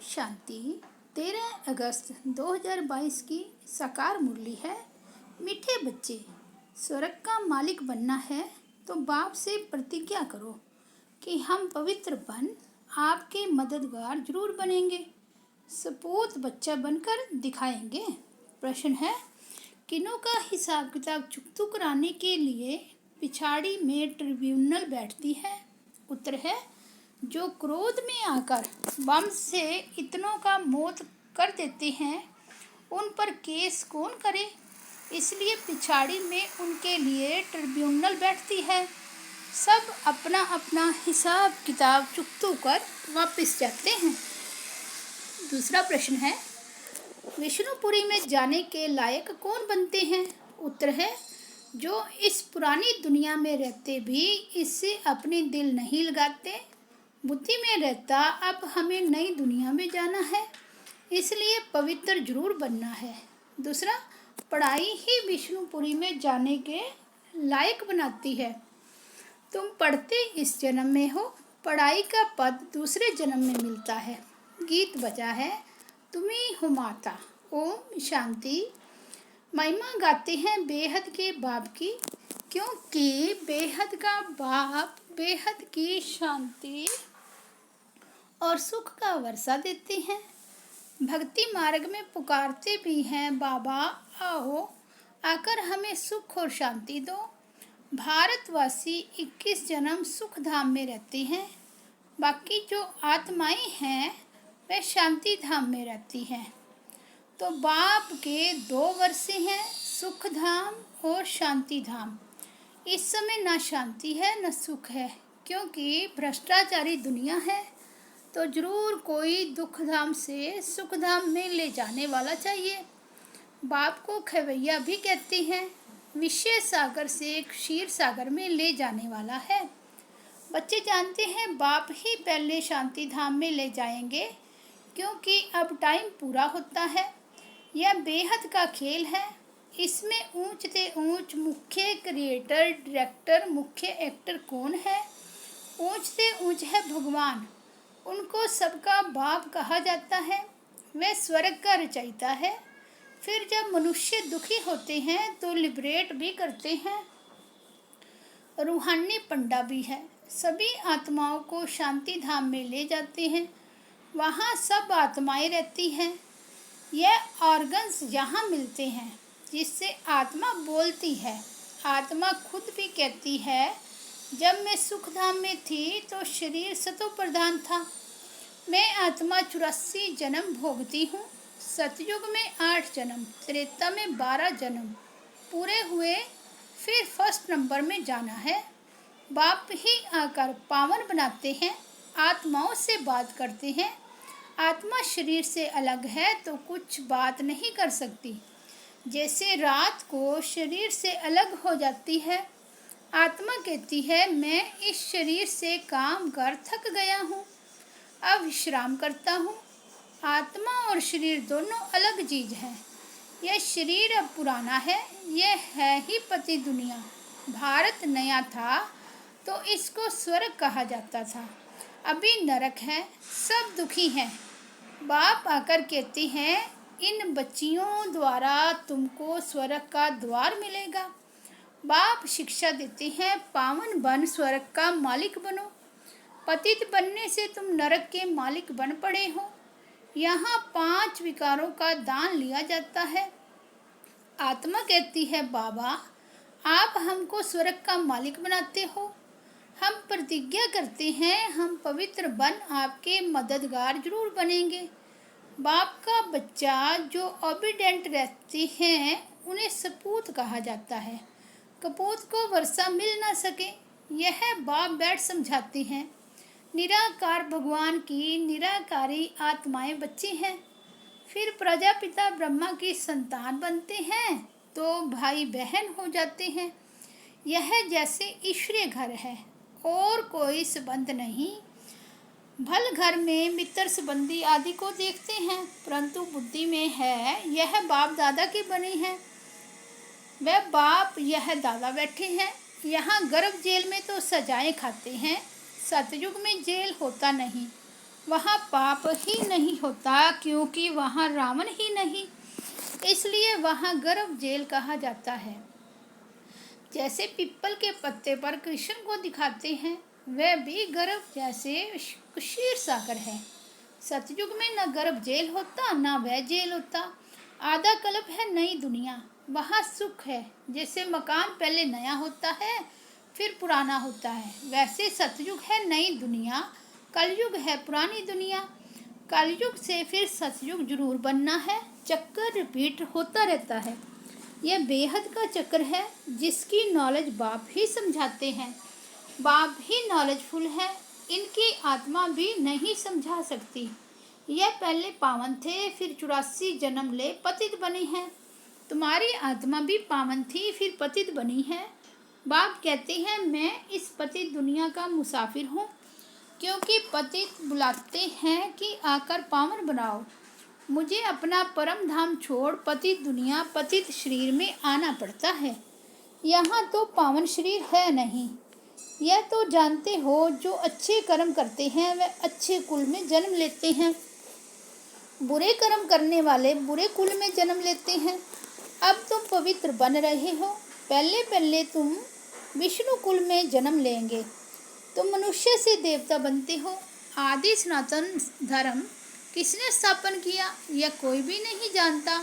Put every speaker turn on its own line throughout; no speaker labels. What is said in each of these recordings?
शांति 13 अगस्त 2022 की साकार मुरली है। मीठे बच्चे, स्वर्ग का मालिक बनना है तो बाप से प्रतिज्ञा करो कि हम पवित्र बन आपके मददगार जरूर बनेंगे, सपूत बच्चा बनकर दिखाएंगे। प्रश्न है, किनों का हिसाब किताब चुकतू कराने के लिए पिछाड़ी में ट्रिब्यूनल बैठती है? उत्तर है, जो क्रोध में आकर बम से इतनों का मौत कर देते हैं उन पर केस कौन करे, इसलिए पिछाड़ी में उनके लिए ट्रिब्यूनल बैठती है। सब अपना अपना हिसाब किताब चुकतू कर वापस जाते हैं। दूसरा प्रश्न है, विष्णुपुरी में जाने के लायक कौन बनते हैं? उत्तर है, जो इस पुरानी दुनिया में रहते भी इससे अपने दिल नहीं लगाते। बुद्धि में रहता अब हमें नई दुनिया में जाना है, इसलिए पवित्र जरूर बनना है। दूसरा, पढ़ाई ही विष्णुपुरी में जाने के लायक बनाती है। तुम पढ़ते इस जन्म में हो, पढ़ाई का पद दूसरे जन्म में मिलता है। गीत बजा है, तुम्ही हो माता। ओम शांति। महिमा गाते हैं बेहद के बाप की, क्योंकि बेहद का बाप बेहद की शांति और सुख का वर्षा देते हैं। भक्ति मार्ग में पुकारते भी हैं, बाबा आओ आकर हमें सुख और शांति दो। भारतवासी 21 जन्म सुख धाम में रहते हैं, बाकी जो आत्माएं हैं वे शांति धाम में रहती हैं। तो बाप के 2 वर्षे हैं, सुख धाम और शांति धाम। इस समय ना शांति है न सुख है, क्योंकि भ्रष्टाचारी दुनिया है। तो जरूर कोई दुख धाम से सुख धाम में ले जाने वाला चाहिए। बाप को खवैया भी कहते हैं, विषय सागर से क्षीर सागर में ले जाने वाला है। बच्चे जानते हैं बाप ही पहले शांति धाम में ले जाएंगे, क्योंकि अब टाइम पूरा होता है। यह बेहद का खेल है, इसमें ऊंच से ऊंच मुख्य क्रिएटर डायरेक्टर मुख्य एक्टर कौन है? ऊंच से ऊंच है भगवान, उनको सबका बाप कहा जाता है। वह स्वर्ग का रचयिता है। फिर जब मनुष्य दुखी होते हैं तो लिबरेट भी करते हैं। रूहानी पंडा भी है, सभी आत्माओं को शांति धाम में ले जाते हैं। वहाँ सब आत्माएं रहती हैं। यह ऑर्गन्स यहाँ मिलते हैं जिससे आत्मा बोलती है। आत्मा खुद भी कहती है, जब मैं सुख धाम में थी तो शरीर सतो प्रधान था। मैं आत्मा 84 जन्म भोगती हूँ। सतयुग में 8 जन्म, त्रेता में 12 जन्म पूरे हुए, फिर फर्स्ट नंबर में जाना है। बाप ही आकर पावन बनाते हैं, आत्माओं से बात करते हैं। आत्मा शरीर से अलग है तो कुछ बात नहीं कर सकती। जैसे रात को शरीर से अलग हो जाती है, आत्मा कहती है मैं इस शरीर से काम कर थक गया हूँ, अब विश्राम करता हूँ। आत्मा और शरीर दोनों अलग चीज है। यह शरीर अब पुराना है, यह है ही पति दुनिया। भारत नया था तो इसको स्वर्ग कहा जाता था, अभी नरक है, सब दुखी हैं। बाप आकर कहते हैं, इन बच्चियों द्वारा तुमको स्वर्ग का द्वार मिलेगा। बाप शिक्षा देते हैं, पावन बन स्वर्ग का मालिक बनो। पतित बनने से तुम नरक के मालिक बन पड़े हो। यहाँ 5 विकारों का दान लिया जाता है। आत्मा कहती है, बाबा आप हमको स्वर्ग का मालिक बनाते हो। हम प्रतिज्ञा करते हैं, हम पवित्र बन आपके मददगार जरूर बनेंगे। बाप का बच्चा जो ओबीडेंट रहते हैं उन्हें सपूत कहा जाता है। कपूत को वर्षा मिल ना सके, यह बाप बैठ समझाते हैं। निराकार भगवान की निराकारी आत्माएं बच्चे हैं। फिर प्रजापिता ब्रह्मा की संतान बनते हैं तो भाई बहन हो जाते हैं। यह जैसे ईश्वरीय घर है और कोई संबंध नहीं। भल घर में मित्र संबंधी आदि को देखते हैं, परंतु बुद्धि में है यह बाप दादा के बने हैं। वह बाप यह दादा बैठे हैं। यहाँ गर्भ जेल में तो सजाएं खाते हैं, सतयुग में जेल होता नहीं। वहाँ पाप ही नहीं होता, क्योंकि वहाँ रावण ही नहीं, इसलिए वहाँ गर्भ जेल कहा जाता है। जैसे पीपल के पत्ते पर कृष्ण को दिखाते हैं, वह भी गर्भ जैसे क्षीर सागर है। सतयुग में न गर्भ जेल होता, न वह जेल होता। आधा कल्प है नई दुनिया, वहाँ सुख है। जैसे मकान पहले नया होता है फिर पुराना होता है, वैसे सतयुग है नई दुनिया, कलयुग है पुरानी दुनिया। कलयुग से फिर सतयुग जरूर बनना है, चक्कर रिपीट होता रहता है। यह बेहद का चक्र है, जिसकी नॉलेज बाप ही समझाते हैं। बाप ही नॉलेजफुल है, इनकी आत्मा भी नहीं समझा सकती। यह पहले पावन थे, फिर 84 जन्म ले पतित बने हैं। तुम्हारी आत्मा भी पावन थी, फिर पतित बनी है। बाप कहते हैं मैं इस पतित दुनिया का मुसाफिर हूँ, क्योंकि पतित बुलाते हैं कि आकर पावन बनाओ। मुझे अपना परम धाम छोड़ पतित दुनिया पतित शरीर में आना पड़ता है। यहाँ तो पावन शरीर है नहीं। यह तो जानते हो, जो अच्छे कर्म करते हैं वे अच्छे कुल में जन्म लेते हैं, बुरे कर्म करने वाले बुरे कुल में जन्म लेते हैं। अब तुम पवित्र बन रहे हो, पहले पहले तुम विष्णु कुल में जन्म लेंगे। तुम मनुष्य से देवता बनते हो। आदि सनातन धर्म किसने स्थापन किया, यह कोई भी नहीं जानता,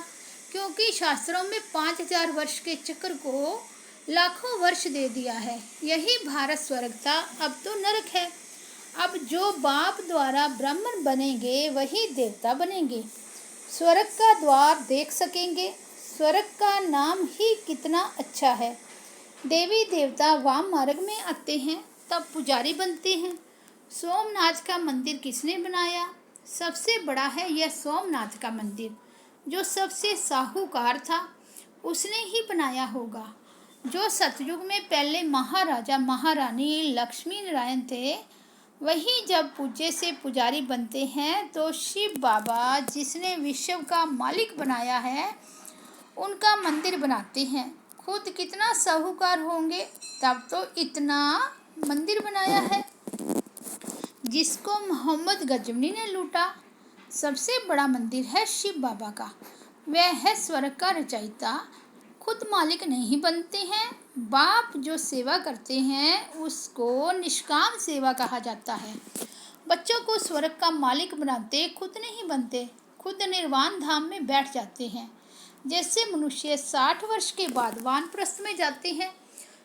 क्योंकि शास्त्रों में 5000 वर्ष के चक्र को लाखों वर्ष दे दिया है। यही भारत स्वर्ग था, अब तो नरक है। अब जो बाप द्वारा ब्राह्मण बनेंगे वही देवता बनेंगे, स्वर्ग का द्वार देख सकेंगे। स्वर्ग का नाम ही कितना अच्छा है। देवी देवता वाम मार्ग में आते हैं, तब पुजारी बनते हैं। सोमनाथ का मंदिर किसने बनाया? सबसे बड़ा है यह सोमनाथ का मंदिर, जो सबसे साहूकार था उसने ही बनाया होगा। जो सतयुग में पहले महाराजा महारानी लक्ष्मी नारायण थे, वही जब पूज्य से पुजारी बनते हैं तो शिव बाबा, जिसने विश्व का मालिक बनाया है, उनका मंदिर बनाते हैं। खुद कितना साहूकार होंगे, तब तो इतना मंदिर बनाया है, जिसको मोहम्मद गजनवी ने लूटा। सबसे बड़ा मंदिर है शिव बाबा का, वह है स्वर्ग का रचयिता। खुद मालिक नहीं बनते हैं। बाप जो सेवा करते हैं उसको निष्काम सेवा कहा जाता है। बच्चों को स्वर्ग का मालिक बनाते, खुद नहीं बनते। खुद निर्वाण धाम में बैठ जाते हैं। जैसे मनुष्य 60 वर्ष के बाद वानप्रस्थ में जाते हैं,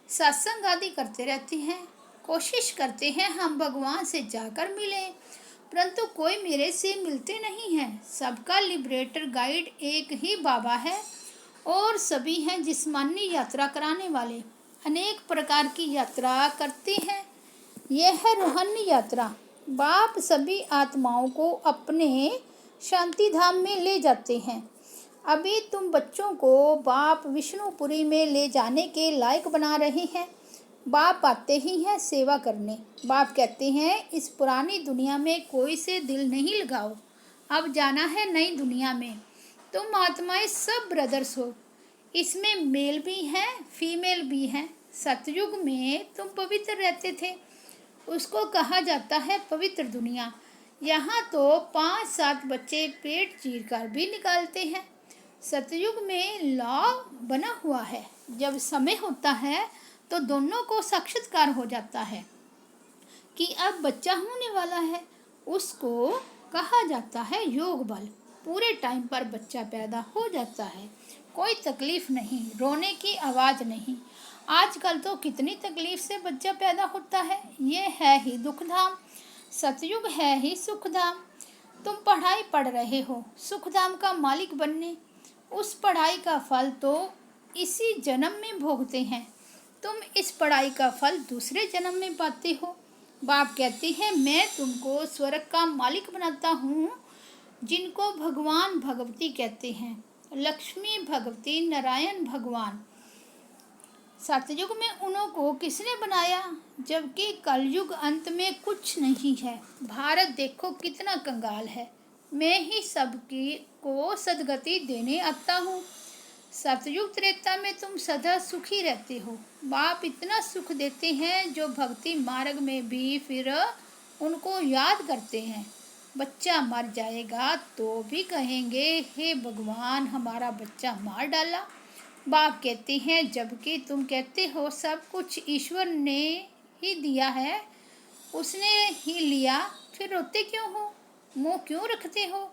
सत्संग आदि करते रहते हैं, कोशिश करते हैं हम भगवान से जाकर मिलें, परंतु कोई मेरे से मिलते नहीं हैं। सबका लिबरेटर गाइड एक ही बाबा है, और सभी हैं जिस्मानी यात्रा कराने वाले। अनेक प्रकार की यात्रा करते हैं, यह है रूहानी यात्रा। बाप सभी आत्माओं को अपने शांति धाम में ले जाते हैं। अभी तुम बच्चों को बाप विष्णुपुरी में ले जाने के लायक बना रहे हैं। बाप आते ही हैं सेवा करने। बाप कहते हैं इस पुरानी दुनिया में कोई से दिल नहीं लगाओ, अब जाना है नई दुनिया में। तुम आत्माएं सब ब्रदर्स हो, इसमें मेल भी हैं फीमेल भी हैं। सतयुग में तुम पवित्र रहते थे, उसको कहा जाता है पवित्र दुनिया। यहाँ तो 5-7 बच्चे पेट चीर कर भी निकालते हैं। सतयुग में लॉ बना हुआ है, जब समय होता है तो दोनों को साक्षात्कार हो जाता है कि अब बच्चा होने वाला है। उसको कहा जाता है योग बल। पूरे टाइम पर बच्चा पैदा हो जाता है, कोई तकलीफ नहीं, रोने की आवाज़ नहीं। आजकल तो कितनी तकलीफ से बच्चा पैदा होता है। ये है ही दुखधाम, सतयुग है ही सुखधाम। तुम पढ़ाई पढ़ रहे हो सुखधाम का मालिक बनने, उस पढ़ाई का फल तो इसी जन्म में भोगते हैं। तुम इस पढ़ाई का फल दूसरे जन्म में पाते हो। बाप कहते हैं मैं तुमको स्वर्ग का मालिक बनाता हूँ, जिनको भगवान भगवती कहते हैं। लक्ष्मी भगवती नारायण भगवान। सतयुग में उन्हों को किसने बनाया, जबकि कलयुग अंत में कुछ नहीं है। भारत देखो कितना कंगाल है। मैं ही सबकी को सदगति देने आता हूँ। सतयुग त्रेता में तुम सदा सुखी रहते हो। बाप इतना सुख देते हैं जो भक्ति मार्ग में भी फिर उनको याद करते हैं। बच्चा मर जाएगा तो भी कहेंगे हे भगवान हमारा बच्चा मार डाला। बाप कहते हैं जबकि तुम कहते हो सब कुछ ईश्वर ने ही दिया है, उसने ही लिया, फिर रोते क्यों हो, मुंह क्यों रखते हो।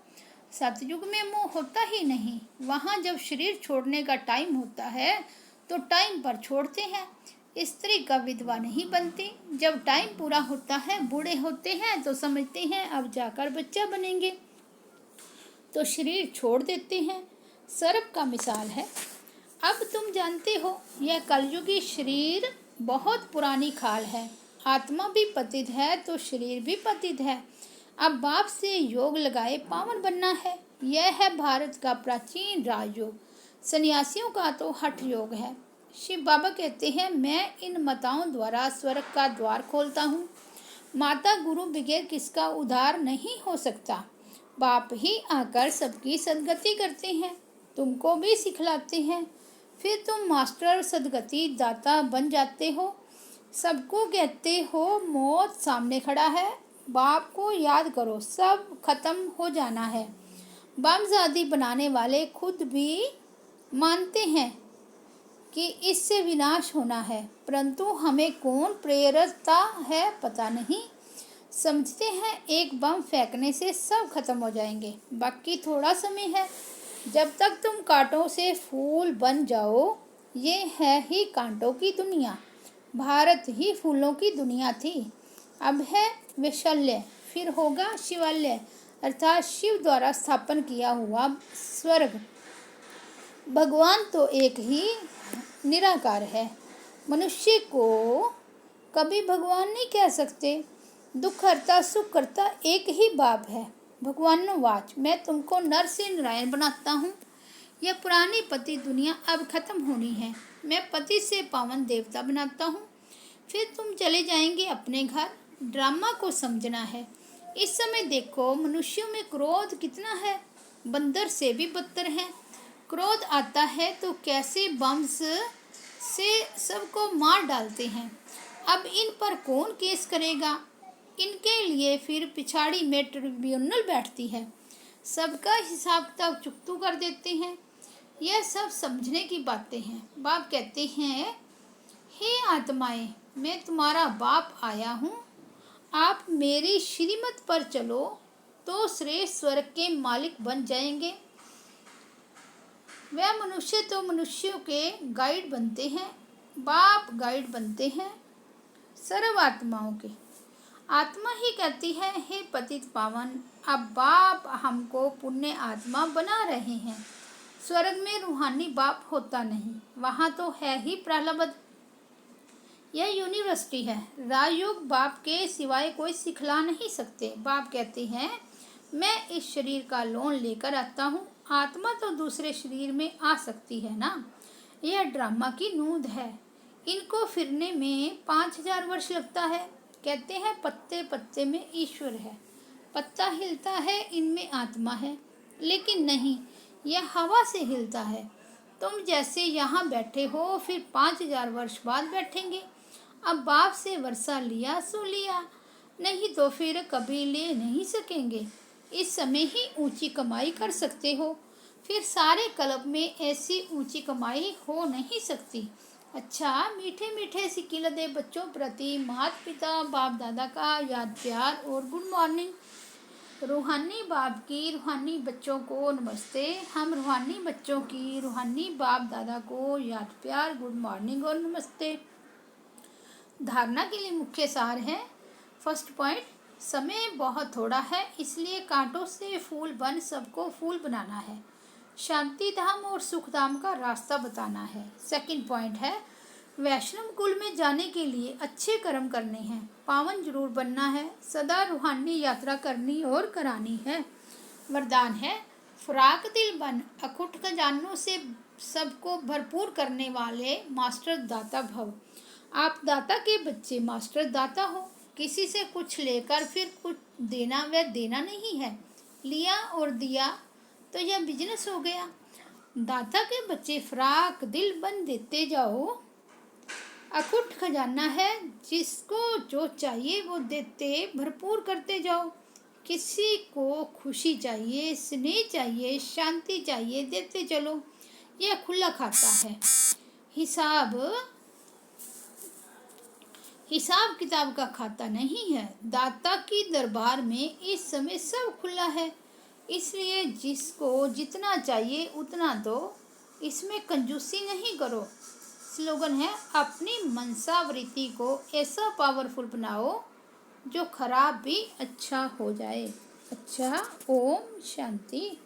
सतयुग में मुंह होता ही नहीं, वहाँ जब शरीर छोड़ने का टाइम होता है तो टाइम पर छोड़ते हैं। स्त्री का विधवा नहीं बनती, जब टाइम पूरा होता है बूढ़े होते हैं तो समझते हैं अब जाकर बच्चा बनेंगे तो शरीर छोड़ देते हैं। सर्प का मिसाल है। अब तुम जानते हो यह कलयुगी शरीर बहुत पुरानी खाल है, आत्मा भी पतित है तो शरीर भी पतित है। अब बाप से योग लगाए पावन बनना है। यह है भारत का प्राचीन राजयोग। सन्यासियों का तो हठ योग है। शिव बाबा कहते हैं मैं इन माताओं द्वारा स्वर्ग का द्वार खोलता हूँ। माता गुरु बगैर किसका उद्धार नहीं हो सकता। बाप ही आकर सबकी सदगति करते हैं, तुमको भी सिखलाते हैं, फिर तुम मास्टर सदगति दाता बन जाते हो। सबको कहते हो मौत सामने खड़ा है, बाप को याद करो सब खत्म हो जाना है। बमज़ादी बनाने वाले खुद भी मानते हैं कि इससे विनाश होना है, परंतु हमें कौन प्रेरता है पता नहीं। समझते हैं एक बम फेंकने से सब खत्म हो जाएंगे, बाकी थोड़ा समय है। जब तक तुम कांटों से फूल बन जाओ, ये है ही कांटों की दुनिया। भारत ही फूलों की दुनिया थी, अब है वैशल्य, फिर होगा शिवालय, अर्थात शिव द्वारा स्थापन किया हुआ स्वर्ग। भगवान तो एक ही निराकार है, मनुष्य को कभी भगवान नहीं कह सकते। दुख हरता सुख करता एक ही बाप है। भगवान वाच मैं तुमको नर से नारायण बनाता हूँ। यह पुरानी पति दुनिया अब खत्म होनी है, मैं पति से पावन देवता बनाता हूँ। फिर तुम चले जाएंगे अपने घर। ड्रामा को समझना है। इस समय देखो मनुष्यों में क्रोध कितना है, बंदर से भी बदतर है। क्रोध आता है तो कैसे बम्स से सबको मार डालते हैं। अब इन पर कौन केस करेगा। इनके लिए फिर पिछाड़ी में ट्रिब्यूनल बैठती है, सबका हिसाब किताब चुकतू कर देते हैं। यह सब समझने की बातें हैं। बाप कहते हैं हे आत्माएं मैं तुम्हारा बाप आया हूँ, आप मेरी श्रीमत पर चलो तो श्रेष्ठ स्वर्ग के मालिक बन जाएंगे। वह मनुष्य तो मनुष्यों के गाइड बनते हैं, बाप गाइड बनते हैं सर्व आत्माओं के। आत्मा ही कहती है हे पतित पावन, अब बाप हमको पुण्य आत्मा बना रहे हैं। स्वर्ग में रूहानी बाप होता नहीं, वहाँ तो है ही प्रहलाद। यह यूनिवर्सिटी है, राजयोग बाप के सिवाय कोई सिखला नहीं सकते। बाप कहते हैं मैं इस शरीर का लोन लेकर आता हूँ, आत्मा तो दूसरे शरीर में आ सकती है ना। यह ड्रामा की नूंद है, इनको फिरने में 5000 वर्ष लगता है। कहते हैं पत्ते पत्ते में ईश्वर है, पत्ता हिलता है इनमें आत्मा है, लेकिन नहीं, यह हवा से हिलता है। तुम जैसे यहाँ बैठे हो फिर 5000 वर्ष बाद बैठेंगे। अब बाप से वर्षा लिया सो लिया, नहीं तो फिर कभी ले नहीं सकेंगे। इस समय ही ऊंची कमाई कर सकते हो, फिर सारे कल्प में ऐसी ऊंची कमाई हो नहीं सकती। अच्छा मीठे मीठे सिक्के दे बच्चों प्रति माता पिता बाप दादा का याद प्यार और गुड मॉर्निंग। रूहानी बाप की रूहानी बच्चों को नमस्ते। हम रूहानी बच्चों की रूहानी बाप दादा को याद प्यार गुड मॉर्निंग और नमस्ते। धारणा के लिए मुख्य सार है। फर्स्ट पॉइंट, समय बहुत थोड़ा है इसलिए कांटों से फूल बन सबको फूल बनाना है। शांति धाम और सुख धाम का रास्ता बताना है। सेकंड पॉइंट है वैष्णव कुल में जाने के लिए अच्छे कर्म करने हैं, पावन जरूर बनना है, सदा रूहानी यात्रा करनी और करानी है। वरदान है फराक दिल बन अखुट खजानों से सबको भरपूर करने वाले मास्टर दाता भव। आप दाता के बच्चे मास्टर दाता हो, किसी से कुछ लेकर फिर कुछ देना वह देना नहीं है। लिया और दिया तो यह बिजनेस हो गया। दाता के बच्चे फराक दिल बन देते जाओ, अखुट खजाना है, जिसको जो चाहिए वो देते भरपूर करते जाओ। किसी को खुशी चाहिए, स्नेह चाहिए, शांति चाहिए, देते चलो। यह खुला खाता है। हिसाब हिसाब किताब का खाता नहीं है। दाता की दरबार में इस समय सब खुला है, इसलिए जिसको जितना चाहिए उतना दो, इसमें कंजूसी नहीं करो। स्लोगन है, अपनी मनसावृत्ति को ऐसा पावरफुल बनाओ जो खराब भी अच्छा हो जाए। अच्छा, ओम शांति।